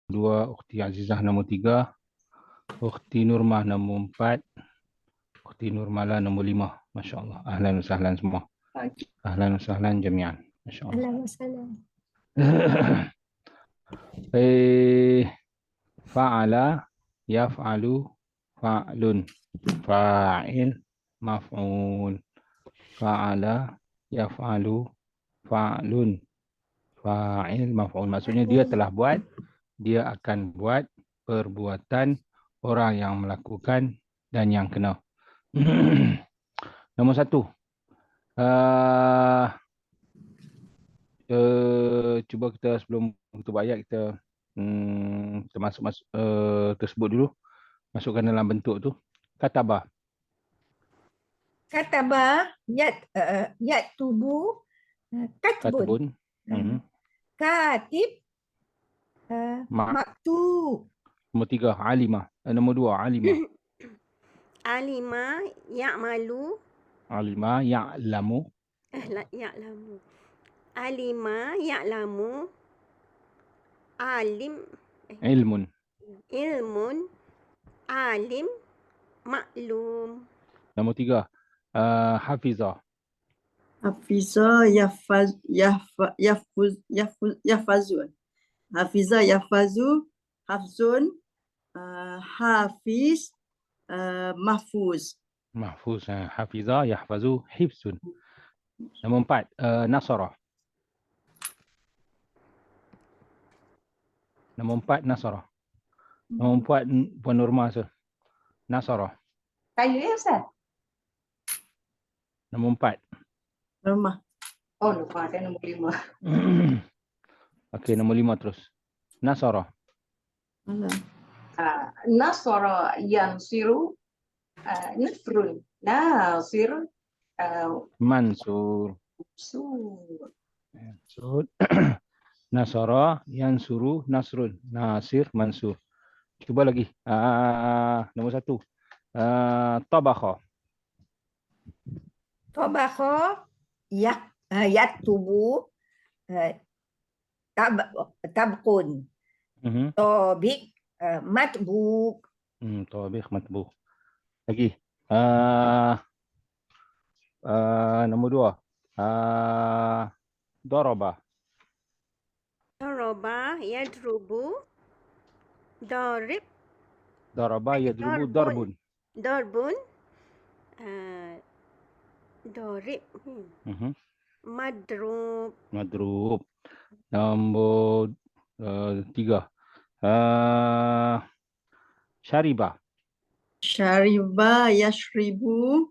2, Ukhti Azizah nombor 3, Ukhti Nurmah nombor 4, Ukhti Nurmala nombor 5. Masya Allah. Ahlan wa sahlan semua. Ahlan wa sahlan jami'an. Masya Allah. Ahlan wa sahlan. Fa'ala, yaf'alu, fa'lun, fa'il, maf'ul. Fa'ala, yaf'alu, fa'lun, fa'il, maf'ul. Maksudnya dia telah buat, dia akan buat perbuatan orang yang melakukan dan yang kena. Nombor 1. Cuba kita sebelum kita buat ayat, kita tersebut dulu. Masukkan dalam bentuk tu. Kataba. Kataba, yaktubu, katbun. Katbun. Katib, maktub. Nombor 3, alima. Nombor 2, alima. Alima, ya'malu. Alima, ya'lamu. Ya'lamu. Alima, ya'lamu. Alim. Ilmun. Ilmun. Alim. Maklum. Nombor 3, hafiza. Hafiza yafazun. Hafiza yafazu, hafzun, hafiz, mahfuz. Mahfuz. Hafiza, yahfazu, hifzun. Nombor 4, nasara. Nombor 4, nasara. Nombor 4, Puan Nurma. Nasara. Saya Ustaz. Nombor 4. Rumah. Oh, lupa saya nombor 5. Okey, nombor 5 terus. Nasara. Nasara yansiru, nasrun. Nasir, Mansur. sur. Nasara, yansuru, nasrun. Nasir, mansur. Cuba lagi. Nombor 1. Tabakha. Tabakha, yaktubu, tabkun. Tabik, matbuk. Tabik, matbuk. Lagi. Nombor 2. Daraba. Daraba, yadrubu. Darib. Daraba, yadrubu, darbun. Darbun. Darib. Madrub. Madrub. Nombor 3. Syariba. Syariba yashribu.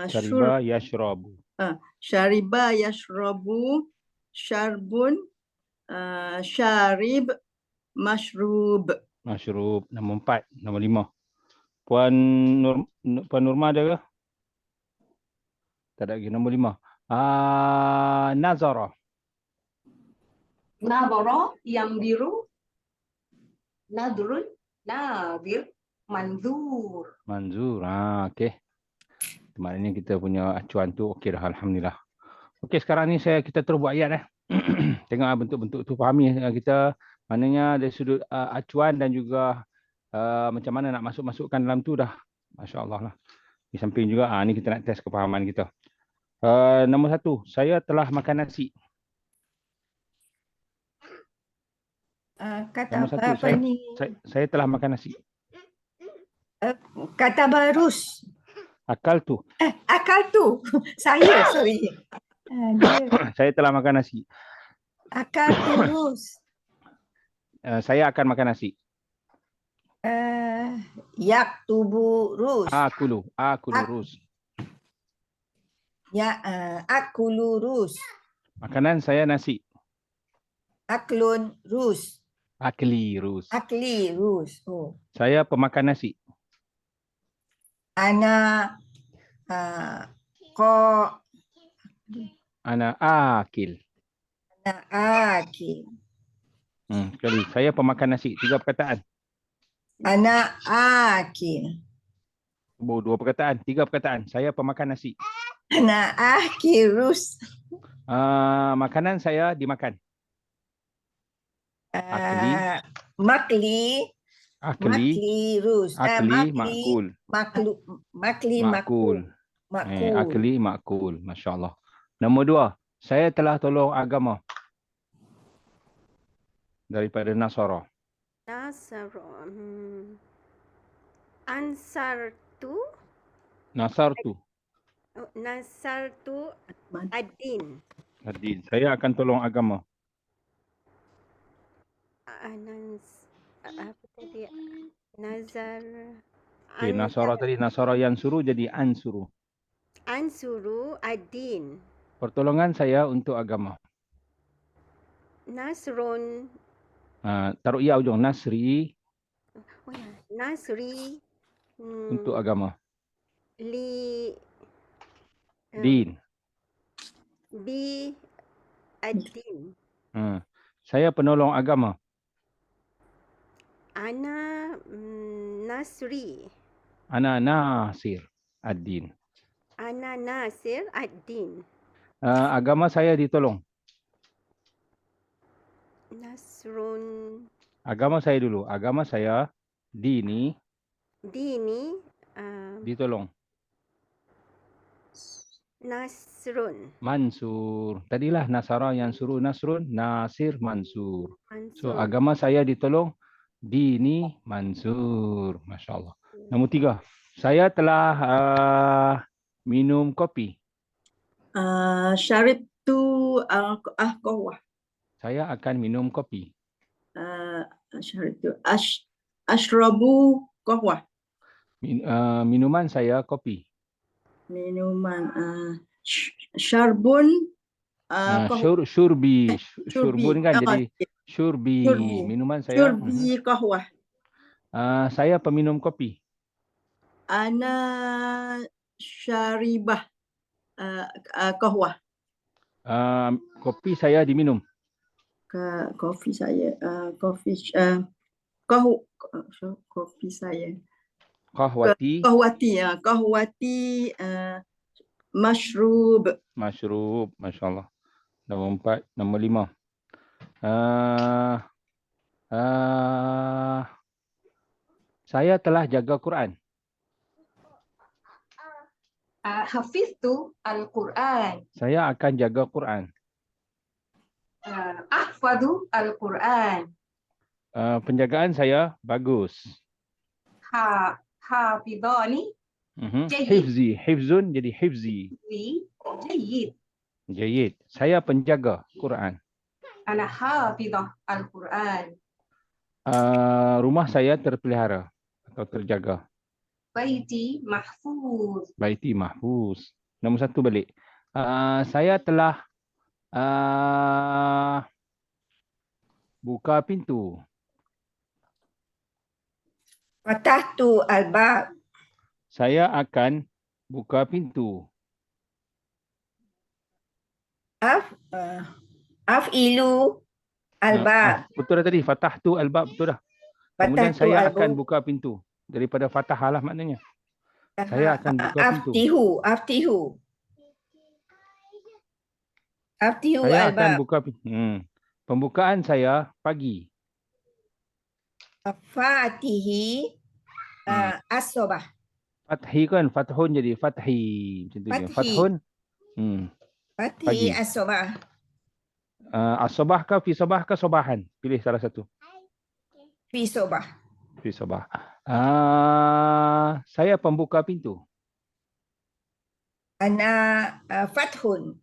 Syariba, yashrabu. Syariba yashrabu, syarbun, syarib, mashrub. Mashrub. Nombor 4. Nombor 5. Puan Nurma ada ke? Tak ada lagi. Nombor 5. Nazara. Nadhara yang biru. Nadrun, nadir, manzur. Manzur. Okey. Maknanya kita punya acuan tu okey dah, alhamdulillah. Okey, sekarang ni kita terus buat ayat . Tengok bentuk-bentuk tu, fahami kita, maknanya dari sudut acuan dan juga macam mana nak masukkan dalam tu dah. Masya-Allah lah. Di samping juga ni kita nak test kefahaman kita. Nombor 1, saya telah makan nasi. Kata Nombor 1, apa ni? saya telah makan nasi. Kata barus. Akal tu. Akal tu. Saya, sorry. Saya telah makan nasi. Akal turus. Saya akan makan nasi. Yaktubu rus. Akulu rus. Ya, akulu rus. Makanan saya nasi. Aklun rus. Akli rus. Akli rus. Oh. Saya pemakan nasi. Ana Ana akil. Ana akil. Sekali. Saya pemakan nasi. 3 perkataan. Ana akil. 2 perkataan. 3 perkataan. Saya pemakan nasi. Ana akil rus. Makanan saya dimakan. Akli. Makli. Akli, Makli rus. akli, Makli. makul. Makli Makul. makul. Akli, makul. Masya Allah. Nombor 2. Saya telah tolong agama daripada Nasara. Nasara. Ansartu. Nasartu. Nasartu ad-din. Adin. Saya akan tolong agama. Apa tadi? Nazar. Okay, Nasara tadi. Nasara yang suruh jadi ansuru. Ansuru ad-din. Pertolongan saya untuk agama. Nasrun. Taruh ya ujung. Nasri Oh ya. Nasri. untuk agama. Li. Din. Bi ad-din. Saya penolong agama. Ana Nasri. Ana Nasir ad-din. Ana Nasir ad-din. Agama saya ditolong. Nasrun. Agama saya dulu. Agama saya dini Dini. ditolong. Nasrun. Mansur. Tadilah Nasara yang suruh Nasrun. Nasir Mansur. So Mansur. agama saya ditolong. Dini Mansur. Masya Allah. Nombor 3. Saya telah minum kopi. Syaribtu al-qahwah. Saya akan minum kopi. Syaribtu ashrabu qahwah. Minuman saya kopi. Minuman syarbun qahwah. Syurbi. Syurbi. Syurbun kan jadi syurbi. Syurbi. Minuman saya. Syurbi qahwah. Saya peminum kopi. Ana syaribah qahwah. Kopi saya diminum. Kopi saya kopi saya Qahwati. qahwati mashrub. Mashrub. Masya Allah. Nombor 4. Nombor 5. Saya telah jaga Quran. Hafiztu al-Quran. Saya akan jaga Quran. Ahfadu al-Quran. Penjagaan saya bagus. Hafidhani. Jayyid. Hifzi. Hifzun jadi hifzi. Jayyid. Jayyid. Saya penjaga Quran. Ana hafidhah al-Quran. Rumah saya terpelihara atau terjaga. Baiti mahfuz. Baiti mahfuz. Nombor 1 balik. Saya telah buka pintu. Fatahtu al-bab. Saya akan buka pintu. Af'ilu al-bab. Betul dah tadi. Fatahtu al-bab. Betul dah. Kemudian Fatahtu saya al-bab. akan buka pintu. Daripada fatah lah maknanya. Saya akan buka pintu. Aftihu Saya akan al-bab. buka pintu. Pembukaan saya pagi. Fatihi as-sobah. Fathi kan. Fathun jadi fathi. Macam tu dia. Fathi. Fathun. Fatihi Pagi. as-sobah. As-sobah ke fi sobah ke sobahan. Pilih salah satu. Fi sobah. Fi sobah. Saya pembuka pintu. Ana fathun.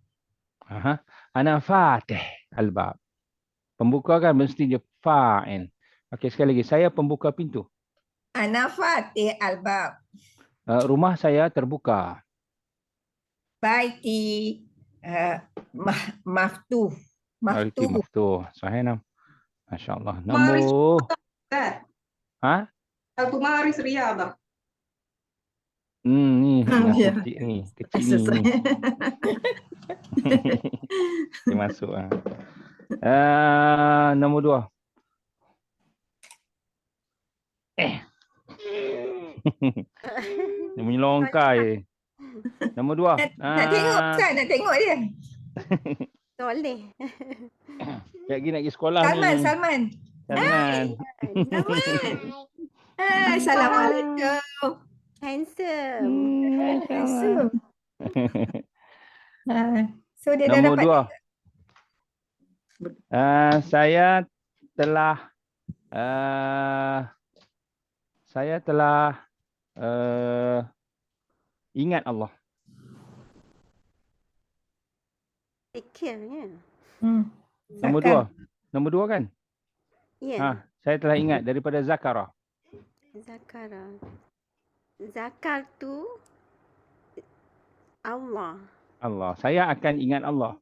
Ana fatih al-bab. Pembuka kan mesti dia fa'il. Okey, sekali lagi. Saya pembuka pintu. Ana fatih al-bab. Rumah saya terbuka. Baiti maftuh. Baiti Maftuh. maftuh. Sahih nam. Masya-Allah. Maris. Nombor Al-Tumaris riyadah. ni yang Ya. kecil ni. Kecil ni. Dia masuk nombor 2. Dia menyelongkai. Nombor 2. Nak tengok Ustaz, nak tengok dia. Soleh. Sekejap lagi nak pergi sekolah Salman, ni. Salman. Jangan. Assalamualaikum. Handsome. Handsome. So dia dah Nombor dapat 2. Saya telah ingat Allah. Zikirnya. Nombor Zakar. 2. Nombor 2 kan? Ya. Saya telah ingat daripada zakara. Zakara. Zakar tu Allah. Allah. Saya akan ingat Allah.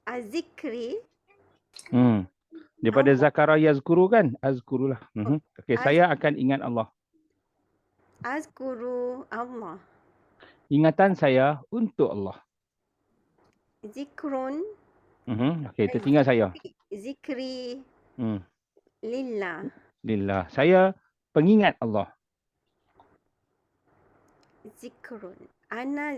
Azikri. Daripada zakara yazkuru kan? Azkurulah. Okey, saya akan ingat Allah. Azkuru Allah. Ingatan saya untuk Allah. Zikrun. Okey, tertinggal saya. Zikri. Lillah. Lillah. Saya pengingat Allah. Zikrun. Ana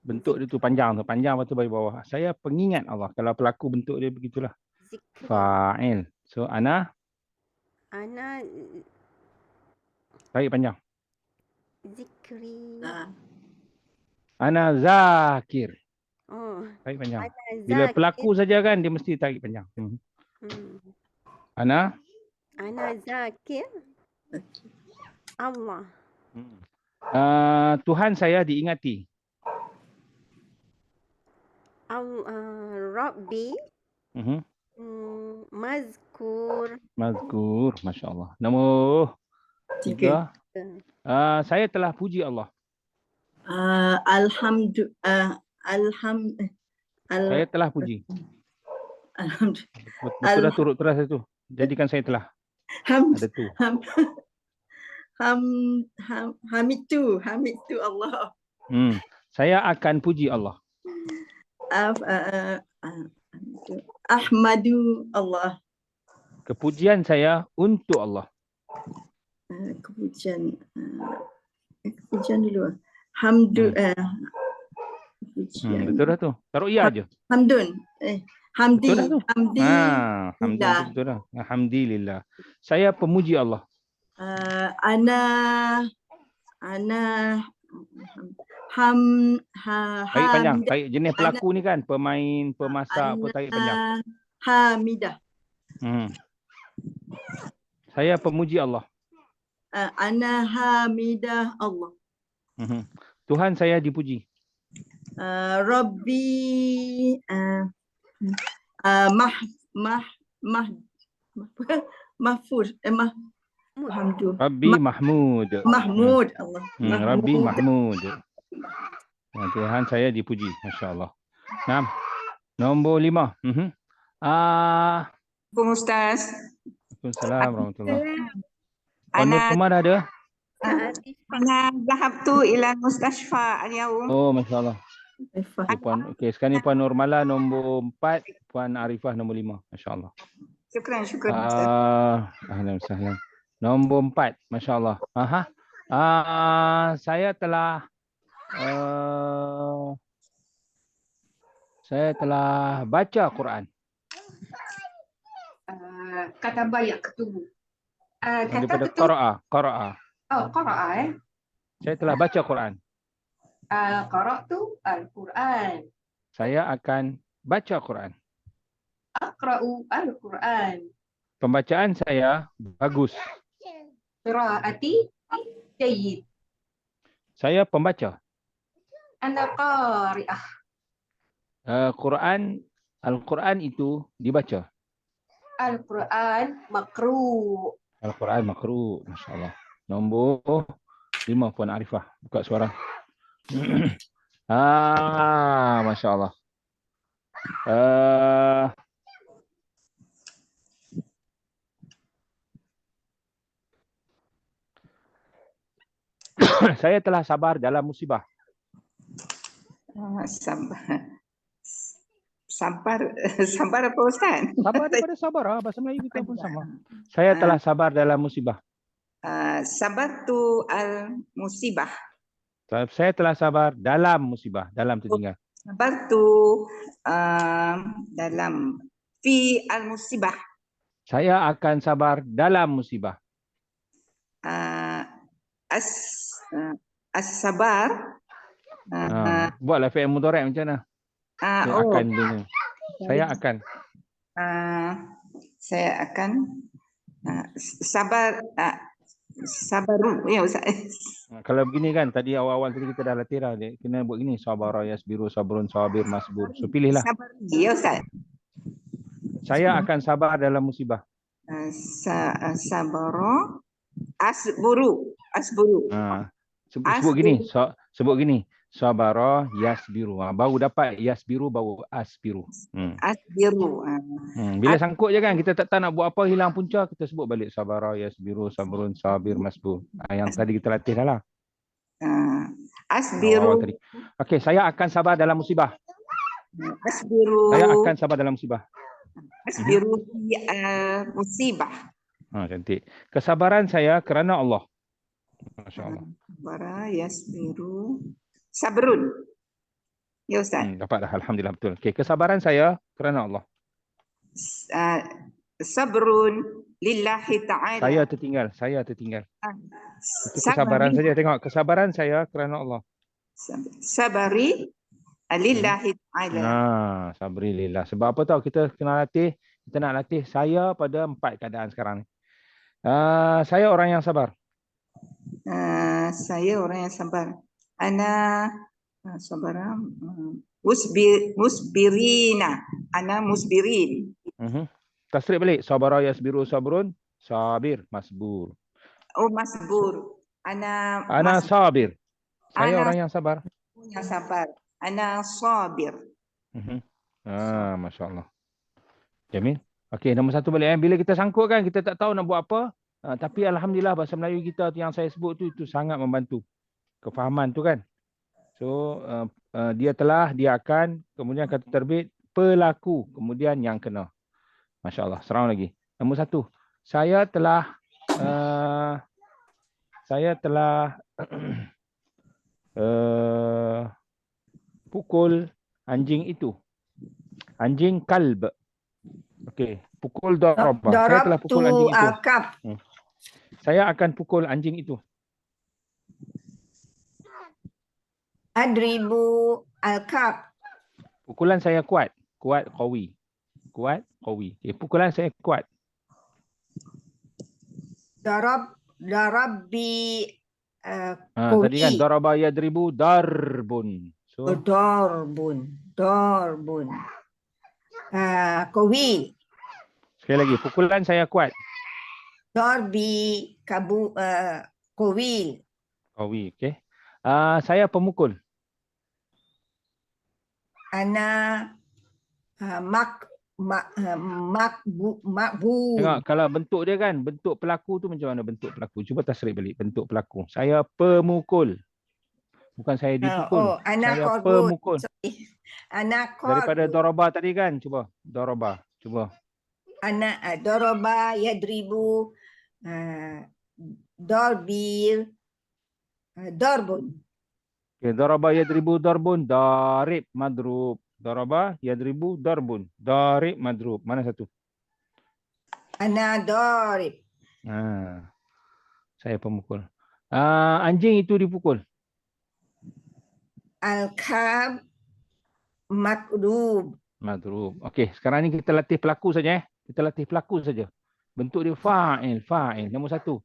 Bentuk dia tu panjang tu. Panjang lepas tu bagi bawah. Saya pengingat Allah. Kalau pelaku bentuk dia begitulah. zikri. Fa'il. So, ana tarik panjang. Zikri. Ana zakir. Oh. Tarik panjang. Ana Bila zakir. pelaku saja kan dia mesti tarik panjang. Ana zakir. Allah. Tuhan saya diingati. Rabbi. Mazkur. Mazkur. Masya Allah. Nombor 3. Saya telah puji Allah. Saya telah puji. Betul dah turut teras itu. Jadikan saya telah. Ada tu. Hamidu Allah. Saya akan puji Allah. Ahmadu Allah. Kepujian saya untuk Allah. Kepujian dulu. Hamdu. Betul dah tu. Taruh ya aja. Hamdun. Hamdi. Betul dah tu. Hamdi. Hamdi betul dah. Alhamdulillah. Saya pemuji Allah. Tarik panjang. Tarik jenis pelaku ni kan. Pemain, pemasak apa tarik panjang. Hamidah. Saya pemuji Allah. Ana hamidah Allah. Tuhan saya dipuji. Rabbi mahfuz Rabbi Mahmud. Mahmud Allah. Rabbi Mahmud. Tuhan saya dipuji. Masya Allah. Nombor 5. Assalamualaikum Ustaz. Waalaikumsalam warahmatullahi. Nur semua dah ada? Ana zahabtu ila mustashfa al-yawm. Oh, Masya Allah. Okey, sekarang ni Puan Nurmala nombor 4, Puan Arifah nombor 5. Masya Allah. Syukran Ustaz. Ahlan sahlan. Nombor 4, Masya Allah. Saya telah baca Quran. Kata banyak ketemu. Daripada Kata ketu. Qara'a. Oh, qara'a. Saya telah baca Quran. Qara'tu al-Quran. Saya akan baca Quran. Aqra'u al-Quran. Pembacaan saya bagus. Qira'ati jayyid. Saya pembaca. Ana qari'ah. Al-Quran itu dibaca. Al-Quran makru'. Al-Quran makru'. Masya Allah. Nombor 5 Puan Arifah. Buka suara. Masya Allah. Saya telah sabar dalam musibah. Sabar apa Ustaz? Sabar daripada sabar. Bahasa Melayu kita pun sama. Saya telah sabar dalam musibah. Sabartu al-musibah. Saya telah sabar dalam musibah. Dalam tu tinggal. sabartu dalam fi al-musibah. Saya akan sabar dalam musibah. As as-sabar. Buatlah fi'il mudhari' macam mana? Yang akan dia. Saya akan. Saya akan sabar sabaru ya Ustaz. Kalau begini kan, tadi awal-awal tadi kita dah latih dah. Dia kena buat gini. Sabara, yasbiru, sabrun, sabir, masbur. So pilihlah. Sabar ya Ustaz. Saya akan sabar dalam musibah. Sabara asburu. Sebut gini. Sebut gini. Sabara, yasbiru. Baru dapat yasbiru, baru asbiru. Asbiru. Bila sangkut je kan, kita tak nak buat apa, hilang punca, kita sebut balik sabara, yasbiru, sabrun, sabir, masbur. Yang tadi kita latih dah lah. Asbiru. Tadi. Okey, saya akan sabar dalam musibah. Asbiru. Saya akan sabar dalam musibah. Asbiru fi musibah. Cantik. Kesabaran saya kerana Allah. Masya Allah. Sabara yasbiru. Sabrun. Ya Ustaz. Dapat dah. Alhamdulillah betul. Okey, kesabaran saya kerana Allah. Sabrun lillahi ta'ala. Saya tertinggal. Itu kesabaran saja. Tengok, kesabaran saya kerana Allah. Sabari lillahi ta'ala. Sabri lillah. Sebab apa tahu, kita kena latih, kita nak latih saya pada 4 keadaan sekarang ni. Saya orang yang sabar. Saya orang yang sabar. Ana sabara musbirina. Ana musbirin. Tasrif balik. Sabara yasbiru sabrun, sabir, masbur. Oh, masbur. Ana sabir. Saya Ana- orang yang sabar. yang sabar. Ana sabir. Masya Allah. Jamil. Okey, nombor 1 balik. Bila kita sangkut kan, kita tak tahu nak buat apa. Tapi Alhamdulillah bahasa Melayu kita yang saya sebut tu, itu sangat membantu. Kefahaman tu kan. So, dia akan, kemudian kata terbit, pelaku, kemudian yang kena. Masya Allah. Serang lagi. Nombor 1. Saya telah pukul anjing itu. Anjing kalb. Okey. Pukul darabah. Saya telah pukul anjing itu. Al-kaf. Saya akan pukul anjing itu. Adribu al-kaf. Pukulan saya kuat. Kuat, qawi. Kuat, qawi. Okay, pukulan saya kuat. Darabbi Tadi kan daraba yadribu darbun. So darbun. Qawi. sekali lagi, pukulan saya kuat. Darbi qawi. Qawi, okey. Saya pemukul. Ana makbu. Tengok, kalau bentuk dia kan, bentuk pelaku tu macam mana bentuk pelaku? Cuba tasrif balik bentuk pelaku. Saya pemukul. Bukan saya dipukul. Ana Saya korbut. pemukul. Ana Daripada korbut. daraba tadi kan, cuba. Daraba, cuba. Ana daraba yadribu darbi darbun. Okay, daraba yadribu darbun, darib madrub. Daraba yadribu darbun, darib madrub. Mana satu? Ana darib. Saya pemukul. Anjing itu dipukul. Al-kab makdub. Madrub. Okey, sekarang ni kita latih pelaku saja. Kita latih pelaku saja. Bentuk dia fa'il, fa'il. Nombor 1.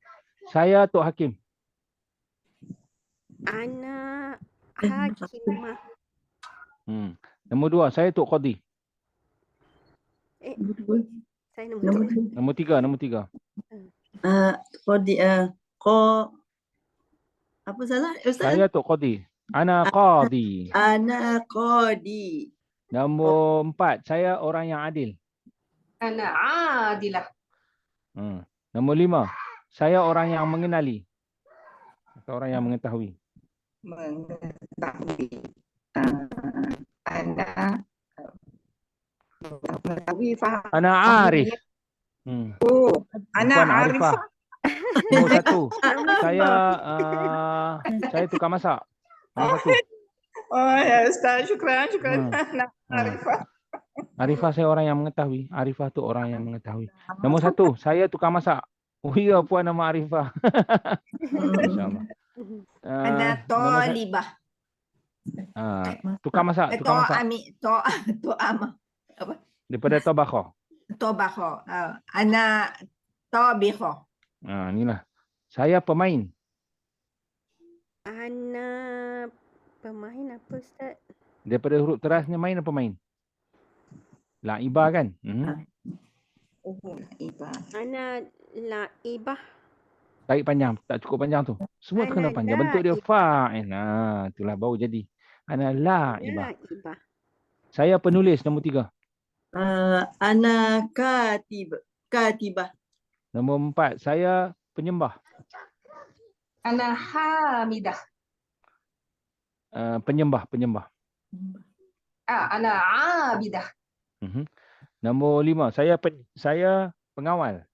Saya Tok Hakim. Ana hakimah. Nombor 2, saya Tok Qadi. Saya nombor 2. Nombor 3, nombor 3. Apa salah Ustaz? Saya Tok Qadi. Ana Qadi. Ana qadi. Nombor 4, saya orang yang adil. Ana adilah. Nombor 5, saya orang yang mengenali. Atau orang yang mengetahui. Mengetahui. Ana mengetahui, faham. Ana arif. Oh, ana Bukan arifah. arifah. Nombor 1, saya tukang masak. Nombor 1. Oh ya Ustaz, syukran, syukran. Ha, Nak ha. Arifah. Arifah saya orang yang mengetahui. Arifah tu orang yang mengetahui. Nombor 1, saya tukang masak. Oh ya, puan nama Arifah. Masya-Allah. Ana Nombor talibah. tukang masak, tukang masak. To'ama. Apa? Daripada tabakha. Tobakho. Ana tabikho. Inilah. Saya pemain. Ana pemain apa Ustaz? Daripada huruf terasnya main apa main? Laibah kan? Oh, Iba. Ana laibah. Tarik panjang, tak cukup panjang tu. Semua tu kena Ana panjang. Bentuk dia fa'il. Itulah baru jadi. Ana laibah. laibah. Saya penulis nombor 3. Ana katibah. Nombor 4, saya penyembah. Ana hamidah. Penyembah. Ana abidah. Nombor 5, saya pengawal.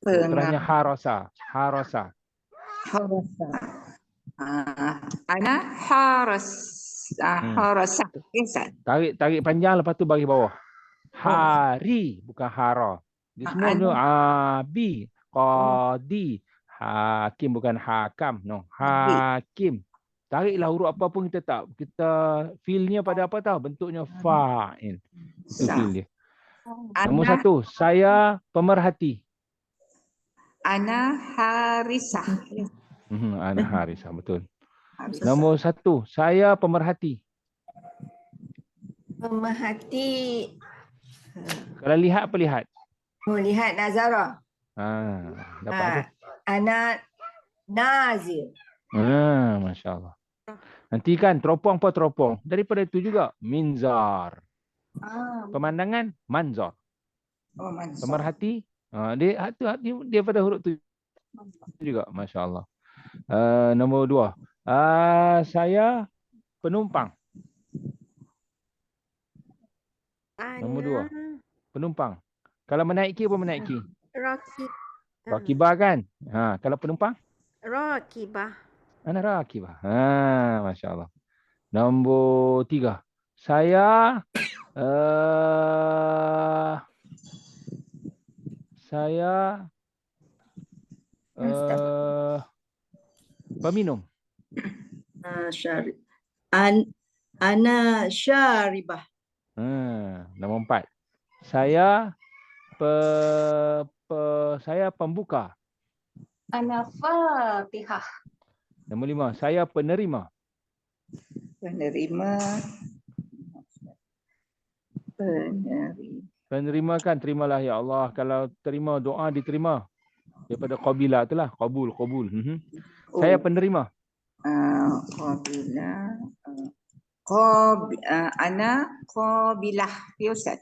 Terusnya harasa. Harasa. Ana haras. Harasa. Ustaz. Tarik panjang, lepas tu bagi bawah. Hari, bukan hara. Dia semua tu abi, qadi, hakim bukan hakam. No, hakim. Tariklah huruf apa pun kita feel-nya pada apa tahu? Bentuknya fa'il. Itu feel dia. Nombor 1, saya pemerhati. Ana harisah. Ana harisah, betul. Harisah. Nombor 1, saya pemerhati. Pemerhati. Kalau lihat apa lihat? Melihat nazara. Dapat tu. Ana nazir. Masya Allah. Nanti kan teropong apa teropong? Daripada itu juga minzar. Pemandangan manzar. Oh, Mansur. Pemerhati dia pada huruf tu juga. Masya Allah. Nombor 2. Saya penumpang. Nombor 2. Penumpang. Kalau menaiki apa menaiki? Rakibah kan? Kalau penumpang? Rakibah. Ana rakibah. Masya Allah. Nombor 3. Saya peminum. Ana syaribah. Nombor 4. Saya saya pembuka. Ana fatihah. Nombor 5. Saya penerima. Penerima kan, terimalah ya Allah. Kalau terima doa diterima. Daripada qabilah itulah. Qabul. Saya penerima. Qabilah. Ana qabilah. Ya Ustaz.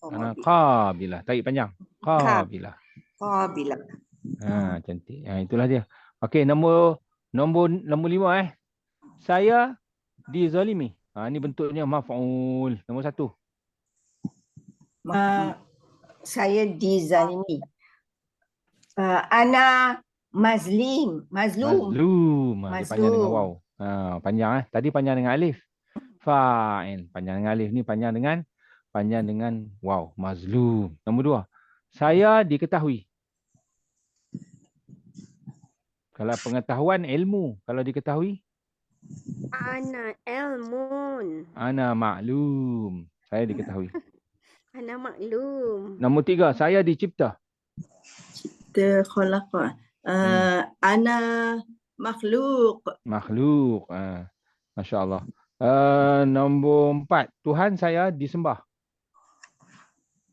Ana qabilah. Tarik panjang. Qabilah. Qabilah. Cantik. Itulah dia. Okey, nombor 5 Saya dizalimi. Ini bentuknya maf'ul. Nombor 1. Saya dizalimi. Ana mazlum. Dia panjang dengan waw. Panjang Tadi panjang dengan alif. Fa'il. Panjang dengan alif ni panjang dengan waw. Mazlum. Nombor 2. Saya diketahui. Kalau pengetahuan ilmu, kalau diketahui Ana ilmun. ana maklum. Saya diketahui. Ana maklum. Nombor 3, saya dicipta. Khalaqa. Ana makhluk. Masya Allah. Nombor 4, Tuhan saya disembah.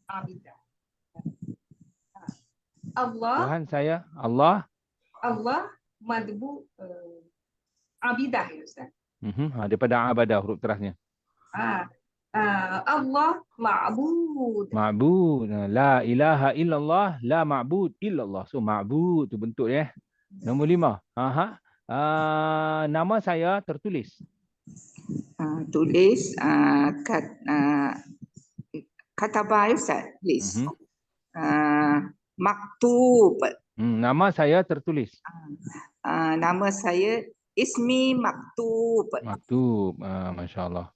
Abidah. Allah. Tuhan saya Allah madbu abidah ya Ustaz. Daripada abadah huruf terasnya. Allah ma'bud. La ilaha illallah, la ma'bud illallah. So ma'bud tu bentuk dia. Nombor 5. Nama saya tertulis. Tulis kataba Ustaz. Tulis. Maktub. Nama saya tertulis. Nama saya Ismi maktub. Maktub. Masya Allah.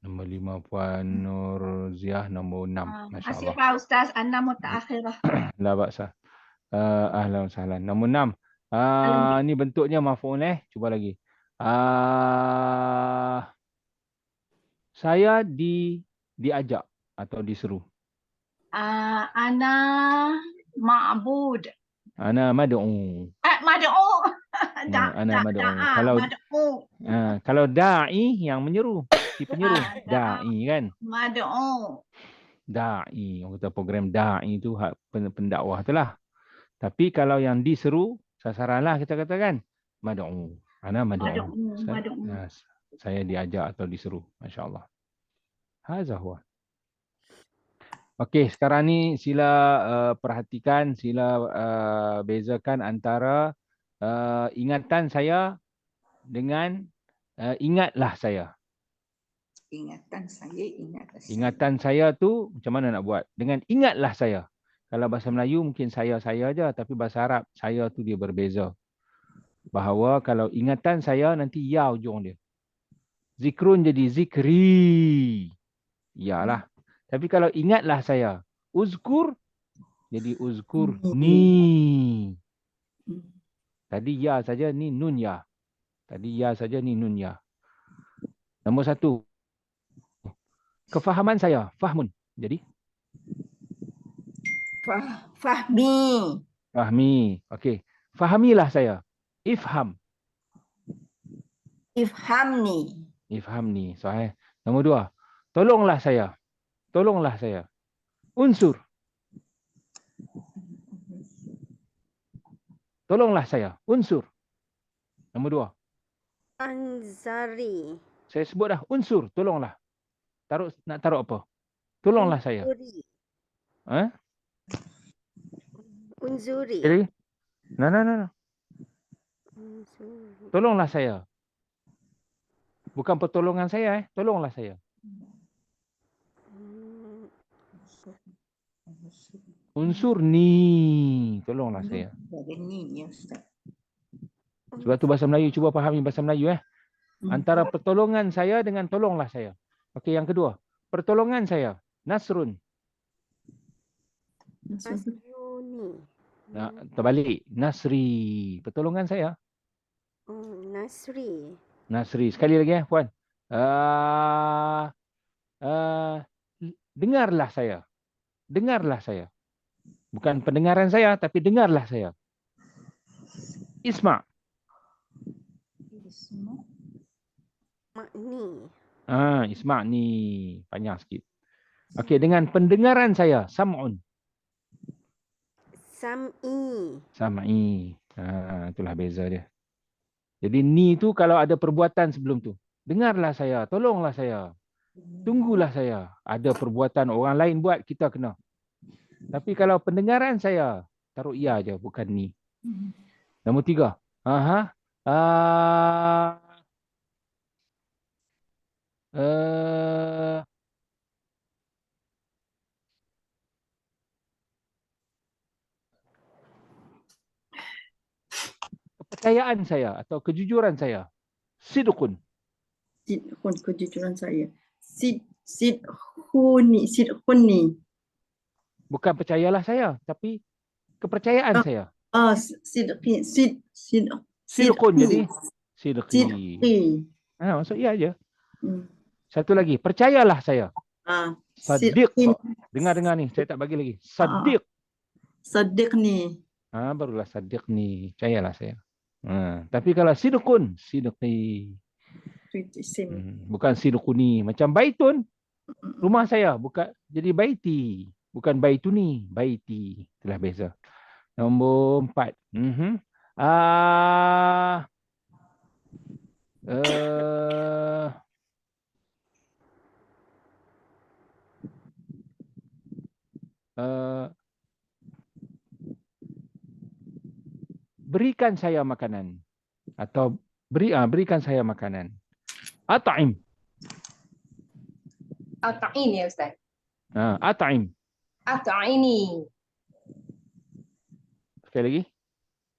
Nombor 5 Puan Nur Ziah, nombor 6. Masya Masih Allah. Pak Ustaz, Ana mutaakhirah. La ba'sa. Ahlan wa sahlan. Nombor 6. Ni bentuknya maf'ul Cuba lagi. Saya diajak atau diseru. Ana ma'bud. Ana mad'u. Mad'u. Ana mad'u. Kalau da'i yang menyeru, si penyeru, da'i kan. Mad'u. Da'i, orang kata program da'i itu hak pendakwah itulah. Tapi kalau yang diseru, sasaranlah kita katakan mad'u. Ana mad'u. Saya diajak atau diseru. Masya-Allah. Hadza huwa. Okey, sekarang ni sila perhatikan, sila bezakan antara ingatan saya dengan ingatlah saya. Ingatan saya, ingatlah saya. Ingatan saya tu macam mana nak buat? Dengan ingatlah saya. Kalau bahasa Melayu mungkin saya aja, tapi bahasa Arab saya tu dia berbeza. Bahawa kalau ingatan saya nanti ya ujung dia. Zikrun jadi zikri. Yalah. Tapi kalau ingatlah saya, uzkur jadi uzkur ni. Tadi ya saja, ni nun ya. Tadi ya saja, ni nun ya. Nombor 1. Kefahaman saya, fahmun. Jadi Fahmi. fahmi. Okey. Fahamilah saya. Ifham. Ifhamni. Ifhamni. Sahih. Nombor 2. Tolonglah saya. Tolonglah saya. Unsur. Tolonglah saya. Unsur. Nombor 2. Anzari. Saya sebut dah. Unsur. Tolonglah. Nak taruh apa? Tolonglah saya. Unzuri. Jadi? No. Unzuri. Tolonglah saya. Bukan pertolongan saya. Tolonglah saya. Unsur ni. Tolonglah saya. Ada ni ya Ustaz. Sebab tu bahasa Melayu. Cuba fahami bahasa Melayu. Antara pertolongan saya dengan tolonglah saya. Okey, yang kedua. Pertolongan saya. Nasrun. Nasruni. Terbalik. Nasri. Pertolongan saya. Nasri. Nasri. Sekali lagi Puan. Dengarlah saya. Dengarlah saya. Bukan pendengaran saya, tapi dengarlah saya. Isma. Makni. Isma ni. Panjang sikit. Okey, dengan pendengaran saya. Sam'un. Sam'i. Sam'i. Itulah beza dia. Jadi ni tu kalau ada perbuatan sebelum tu. Dengarlah saya. Tolonglah saya. Tunggulah saya. Ada perbuatan orang lain buat, kita kena. Tapi kalau pendengaran saya, taruh ya je, bukan ni. Nombor 3. Kepercayaan saya atau kejujuran saya. Sidqun. Sidqun, kejujuran saya. Sidquni. Bukan percayalah saya, tapi kepercayaan saya. Sidqi. Sidqun jadi sidqi. Maksud ya aja. Satu lagi, percayalah saya. Sadiq. Dengar ni, saya tak bagi lagi. Sadiq. Sadiq ni. Barulah sadiq ni. Percayalah saya. Tapi kalau sidqun, sidqi. Bukan sidquni. Macam baitun, rumah saya. Bukan jadi baiti. Bukan baituni, baiti. Itulah beza. Nombor 4. Berikan saya makanan. Atau berikan saya makanan. At'im. At'in ya Ustaz. At'im. At'ini. Sekali lagi.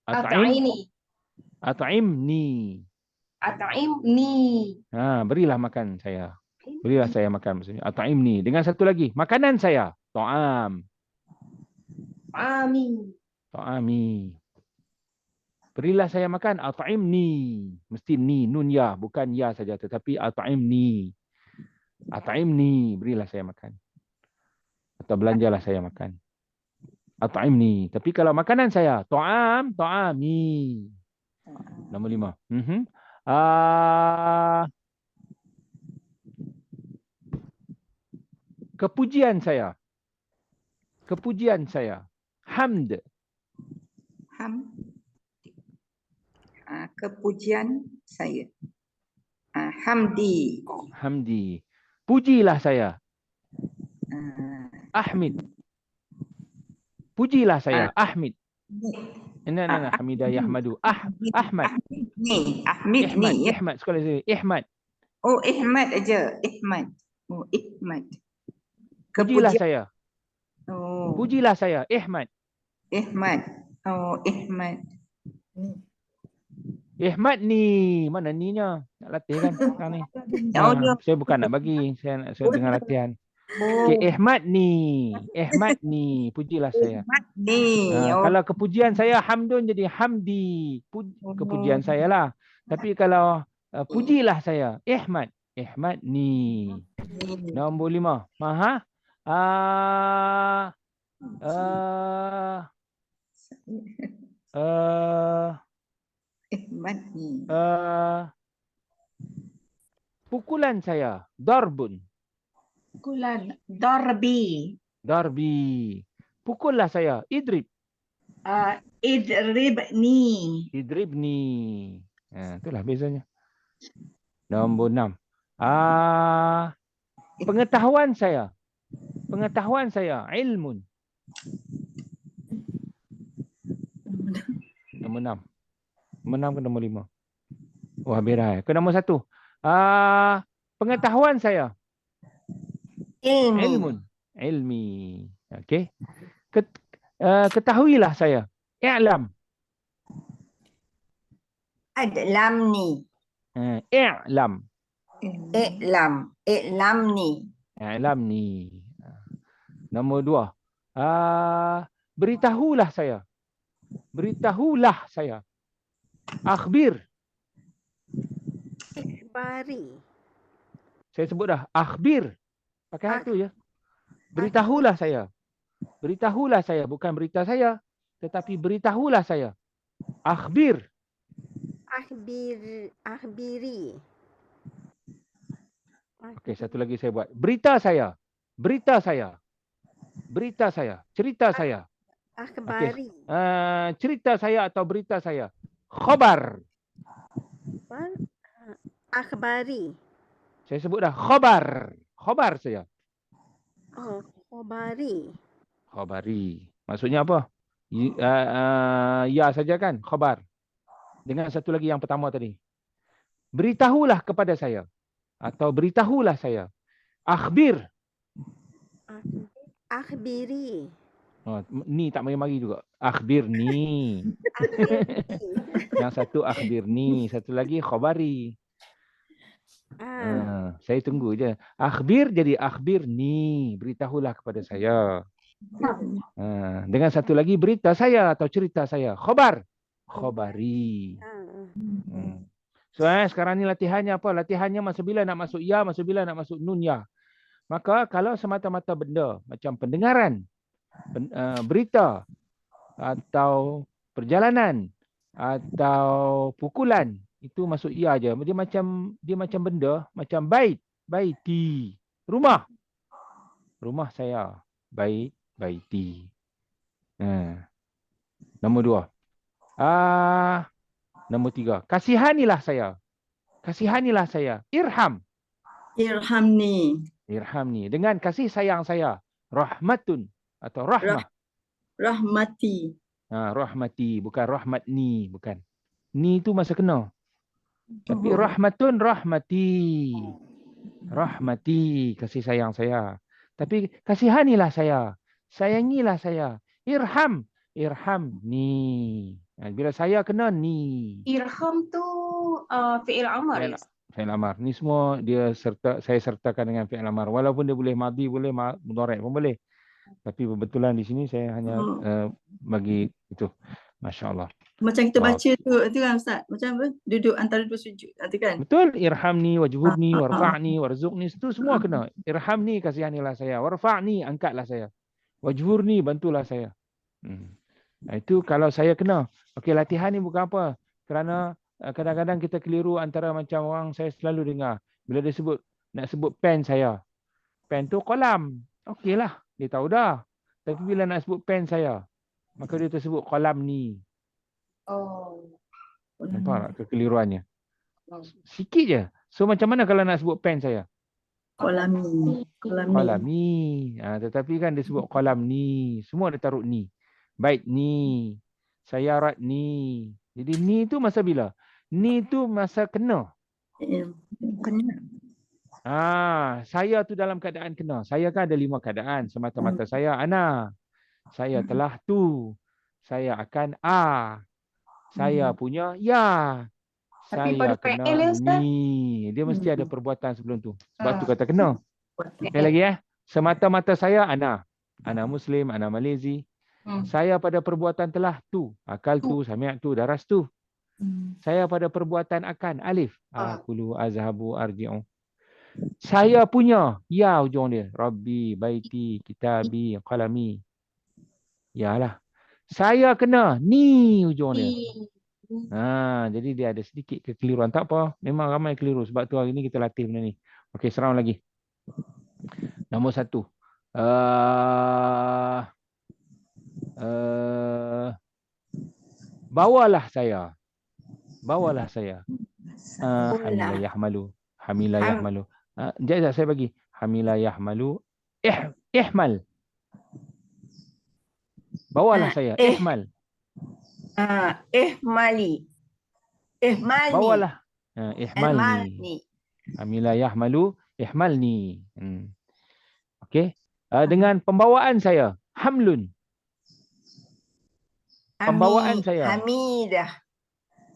At'ini. At'imni. At'imni. Berilah makan saya. Berilah saya makan maksudnya. At'imni. Dengan satu lagi, makanan saya. Ta'am. Ami. Ta'ami. Berilah saya makan. At'imni. Mesti ni, nun ya, bukan ya saja, tetapi at'imni. At'imni. Berilah saya makan. Atau belanjalah saya makan. At'imni. Tapi kalau makanan saya, ta'am, ta'ami. Nombor 5. Kepujian saya. Kepujian saya. Hamd. Ham. Kepujian saya. Hamdi. Hamdi. Pujilah saya. Ahmid. Pujilah saya. Ahmid. Nah, Hamidah Yahmadu. Ahmad. Ni. Ahmid Ihmad. ni. Ihmad. Sekolah saya. Ihmad. Oh, Ihmad aja. Ihmad. Oh, Ihmad. Pujilah saya. Oh, Pujilah saya. Ihmad. Ihmad. Oh, Ihmad. Ihmad ni. Mana ni-nya? Nak latih kan sekarang ni. Oh, dia. Saya bukan nak bagi. Saya nak tengah latihan. Okay, Ihmad ni. Ihmad ni. Pujilah saya. Ihmad ni. Oh, Kalau kepujian saya Hamdun jadi Hamdi. Kepujian saya lah. Tapi kalau pujilah saya. Ihmad. Ihmad ni. Nombor 5. Maha. Ihmad ni. Pukulan saya. Darbun. Pukulan. Darbi. Darbi. Pukullah saya. Idrib. Idribni. Idribni. Itulah bezanya. Nombor 6. Pengetahuan saya. Pengetahuan saya. Ilmun. Nombor 6. Nombor 6 ke nombor 5? Wah, berai. Ke nombor 1. Pengetahuan saya. Ilmi. Ilmun. Ilmi. Okey. Ketahuilah saya. I'lam. Adlamni. I'lam. I'lam. I'lamni. I'lam ni. Nombor 2. Beritahulah saya. Beritahulah saya. Akhbir. Ikhbari. Saya sebut dah. Akhbir. Pakai hak tu je. Beritahulah saya. Beritahulah saya. Bukan berita saya. Tetapi beritahulah saya. Akhbir. Akhbiri. Okey, satu lagi saya buat. Berita saya. Berita saya. Berita saya. Cerita saya. Akhbari. Cerita saya atau berita saya. Khabar. Akhbari. Saya sebut dah. Khabar. Khabar saya. Oh, khabari. Khabari. Maksudnya apa? Ya saja kan? Khabar. Dengan satu lagi yang pertama tadi. Beritahulah kepada saya. Atau beritahulah saya. Akhbir. Akhbiri. Ni tak mari-mari juga. Akhbir ni. Yang satu akhbir ni. Satu lagi khabari. Saya tunggu je. Akhbir jadi akhbir ni. Beritahulah kepada saya. Dengan satu lagi berita saya atau cerita saya. Khabar. Khabari. So sekarang ni latihannya apa? Latihannya masa bila nak masuk ya, masa bila nak masuk nun ya. Maka kalau semata-mata benda macam pendengaran, berita atau perjalanan atau pukulan, itu masuk ya aja. Dia macam benda, macam bait, baiti, rumah. Rumah saya, bait, baiti. Nombor 2. Nombor 3. Kasihanilah saya. Kasihanilah saya. Irham. Irhamni. Irhamni. Dengan kasih sayang saya. Rahmatun. Atau rahmah. Rahmati. Rahmati. Bukan rahmatni. Bukan. Ni tu masa kena. Tapi rahmatun, rahmati. Rahmati. Kasih sayang saya. Tapi kasihanilah saya. Sayangilah saya. Irham. Irhamni. Bila saya kena ni. Irham tu. fi'il amar Fi'il ya? fi'il amar. Ni semua saya sertakan dengan fi'il amar. Walaupun dia boleh madi, boleh mudhari' pun boleh. Tapi kebetulan di sini saya hanya bagi itu. Masya Allah. Macam kita Wow. baca tu kan Ustaz. Macam apa? Duduk antara dua sujud. Tu kan? Betul. Irhamni, wajburni, warfa'ni, warzuqni. Itu semua kena. Irhamni, kasihanilah saya. Warfa'ni, angkatlah saya. Wajburni, bantulah saya. Nah, itu kalau saya kena. Okey, latihan ni bukan apa. Kerana kadang-kadang kita keliru antara macam orang saya selalu dengar. Bila dia nak sebut pen saya. Pen tu kolam. Okeylah, dia tahu dah. Tapi bila nak sebut pen saya, maka dia tersebut kolam ni. Oh. Nampak tak kekeliruannya? Sikit je. So macam mana kalau nak sebut pen saya? Kolami. Kolam ni. Tetapi kan dia sebut kolam ni. Semua dia taruh ni. Baik ni. Sayarat ni. Jadi ni tu masa bila? Ni tu masa kena. Kena. Saya tu dalam keadaan kena. Saya kan ada 5 keadaan. Semata-mata saya ana. Saya telah tu. Saya akan Saya punya ya. Tapi Saya pada kena fi'il ya, Ustaz? ni. Dia mesti ada perbuatan sebelum tu. Sebab tu kata kena. Sekali lagi semata-mata saya ana. Ana Muslim, ana Malaysi. Saya pada perbuatan telah tu. Akal tu, sami'at tu, daras tu. Saya pada perbuatan akan alif. Akulu, azhabu, arji'u. Saya punya ya ujung dia. Rabbi, baiti, kitabi, qalami. Yalah. Saya kena ni ujung dia. Jadi dia ada sedikit kekeliruan. Tak apa. Memang ramai keliru. Sebab tu hari ni kita latih benda ni. Okey, serang lagi. Nombor 1. Bawalah saya. Bawalah saya. Hamilah yahmalu. Hamilah yahmalu. Sekejap saya bagi. Hamilah yahmalu. Ihmal. Bawalah saya. Ihmal. Ihmali. Ihmalni. Bawalah. Ihmalni. Hamilah yahmalu. Ihmalni. Okey. Dengan pembawaan saya. Hamlun. Pembawaan saya. Hamidah.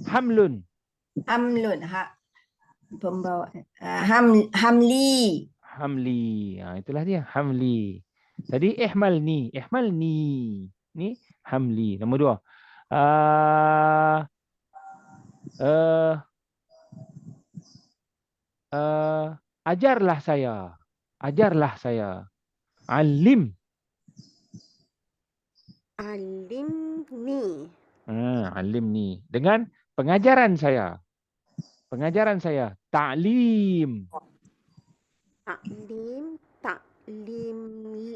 Hamlun. Hamlun. Pembawaan. Hamli. Hamli. Itulah dia. Hamli. Tadi ihmalni. Ihmalni. Ni hamli. Nombor 2. Ajarlah saya. Ajarlah saya. Alim. Alimni. Alimni. Dengan pengajaran saya. Pengajaran saya. Ta'lim. Ta'lim. Ta'limi.